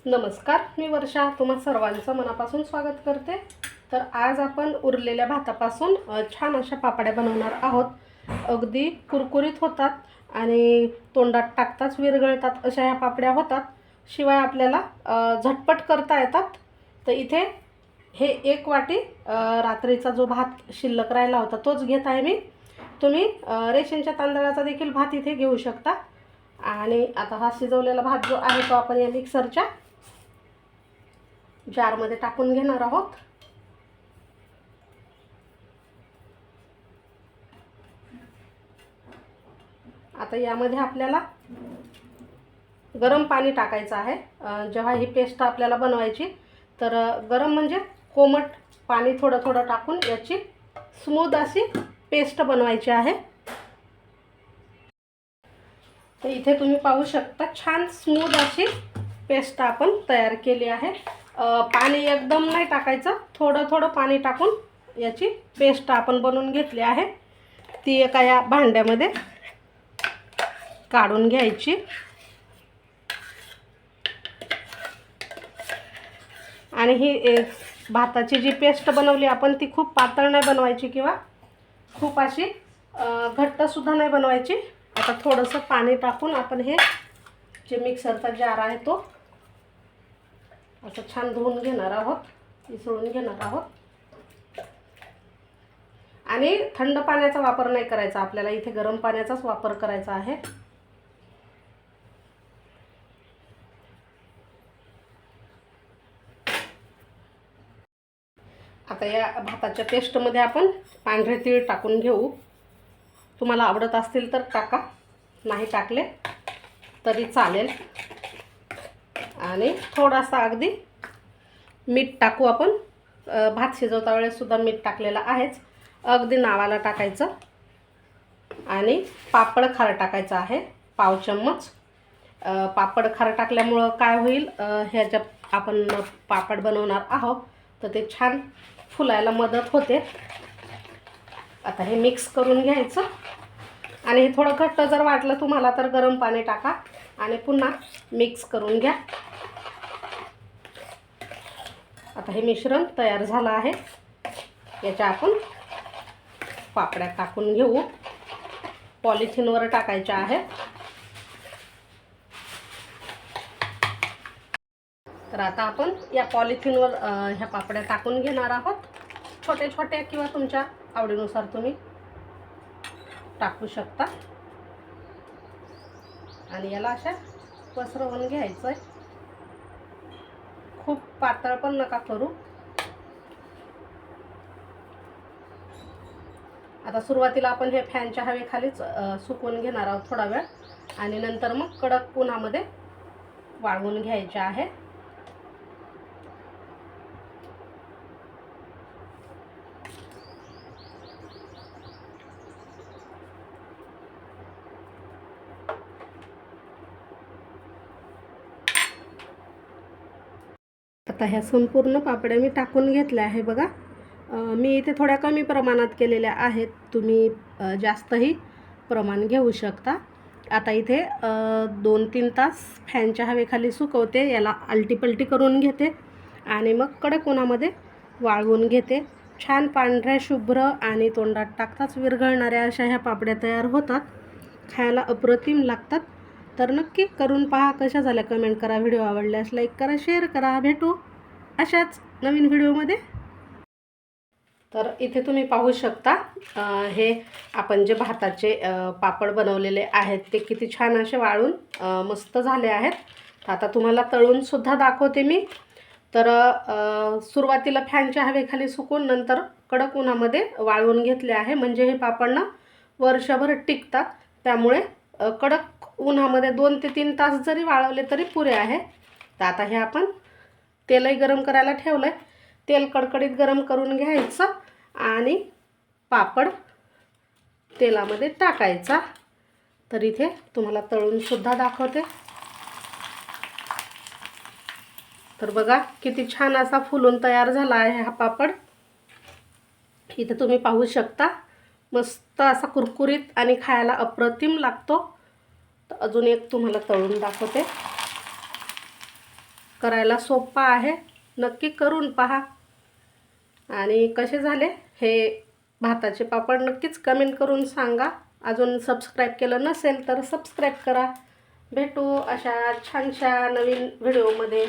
नमस्कार, मी वर्षा तुम्हा सर्वांचं मनापासून स्वागत करते। तर आज आपण उरलेल्या भातापासून छान अशा पापड्या बनवणार आहोत। अगदी कुरकुरीत होतात आणि तोंडात टाकताच विरघळतात अशा ह्या पापड्या होतात। शिवाय आपल्याला झटपट करता येतात। तर इथे हे 1 वाटी रात्रीचा जो भात शिल्लक राहिला होता तोच घेत आहे मी। तुम्ही रेशनच्या तांदळाचा देखील भात इथे घेऊ शकता। आणि आता हा शिजवलेला भात जो आहे तो आपण या मिक्सरच्या जारमध्ये टाकून घेणार आहोत। आता यामध्ये आपल्याला गरम पाणी टाकायचं आहे। जेव्हा ही पेस्ट आपल्याला बनवायची तर गरम म्हणजे कोमट पाणी थोडं थोडं टाकून याची स्मूथ अशी पेस्ट बनवायची आहे। तर इथे तुम्ही पाहू शकता छान स्मूथ अशी पेस्ट आपण तयार केली आहे। पाणी एकदम नाही टाकायचं, थोडं थोडं पाणी टाकून याची पेस्ट आपण बनवून घेतली आहे। ती एका या भांड्यामध्ये काढून घ्यायची आणि ही भाताची जी पेस्ट बनवली आपण ती खूप पातळ नाही बनवायची किंवा खूप अशी घट्ट सुद्धा नाही बनवायची। आता थोडंसं पाणी टाकून आपण हे जे मिक्सरचा जार आहे तो असं छान धुवून घेणार आहोत, मिसळून घेणार आहोत। आणि थंड पाण्याचा वापर नाही करायचा आपल्याला, इथे गरम पाण्याचाच वापर करायचा आहे। आता या भाताच्या पेस्टमध्ये आपण पांढरे तीळ टाकून घेऊ। तुम्हाला आवडत असतील तर टाका, नाही टाकले तरी चालेल। आणि थोडासा अगदी मीठ टाकू आपण। भात शिजवता वेळेस सुद्धा मीठ टाकलेलं आहेच, अगदी नावाला टाकायचं। आणि पापड खार टाकायचं आहे पाव चम्मच। पापड खार टाकल्यामुळं काय होईल, ह्याच्यात आपण पापड बनवणार आहोत तर ते छान फुलायला मदत होते। आता हे मिक्स करून घ्यायचं आणि हे थोडं घट्ट जर वाटलं तुम्हाला तर गरम पाणी टाका आणि पुन्हा मिक्स करून घ्या। आता हे मिश्रण तयार झालं आहे। याच्या आपण पापड्या टाकून घेऊ। पॉलिथिनवर टाकायच्या आहेत। तर आता आपण या पॉलिथिनवर ह्या पापड्या टाकून घेणार आहोत। छोटे छोटे किंवा तुमच्या आवडीनुसार तुम्ही टाकू शकता। आणि याला अशा पसरवून घ्यायचं आहे, खूप पातळ पण नका करू। आता सुरुवातीला आपण हे फॅनच्या हवेखालीच सुकवून घेणार आहोत थोडा वेळ आणि नंतर मग कडक उन्हामध्ये वाळवून घ्यायचे आहे। आता ह्या संपूर्ण पापड्या मी टाकून घेतल्या आहे बघा। मी इथे थोड्या कमी प्रमाणात केलेल्या आहेत, तुम्ही जास्तही प्रमाण घेऊ शकता। आता इथे 2-3 तास फॅनच्या हवेखाली सुकवते, याला आलटीपलटी करून घेते आणि मग कडक उन्हामध्ये वाळवून घेते। छान पांढऱ्या शुभ्र आणि तोंडात टाकताच विरघळणाऱ्या अशा ह्या पापड्या तयार होतात, खायला अप्रतिम लागतात। तर नक्की करून पहा, कशा झाल्या कमेंट करा। व्हिडिओ आवडल्यास लाईक करा, शेअर करा। भेटू अशाच नवीन व्हिडिओमध्ये। तर इथे तुम्ही पाहू शकता हे आपण जे भाताचे पापड बनवलेले आहेत ते किती छान असे वाळून मस्त झाले आहेत। आता तुम्हाला तळून सुद्धा दाखवते मी। तर सुरुवातीला फॅनच्या हवेखाली सुकून नंतर कडक उन्हामध्ये वाळवून घेतले आहे, म्हणजे हे पापड ना वर्षभर टिकतात। त्यामुळे कडक उन्हामध्ये 2 ते 3 तास जरी वाळवले तरी पुरे आहे। तर आता हे आपण तेलही गरम करायला ठेवलं आहे, तेल कडकडीत गरम करून घ्यायचं आणि पापड तेलामध्ये टाकायचा। तर इथे तुम्हाला तळून सुद्धा दाखवते। तर बघा किती छान असा फुलून तयार झाला आहे हा पापड। इथे तुम्ही पाहू शकता मस्त असा कुरकुरीत आणि खायला अप्रतिम लागतो। तर अजून एक तुम्हाला तळून दाखवते। करायला सोपा आहे, नक्की करून पहा. आणि कसे झाले हे भाताचे पापड नक्कीच कमेंट करून सांगा. अजून सबस्क्राईब केलं नसेल तर सबस्क्राईब करा. भेटू अशा छानशा नवीन व्हिडिओमध्ये.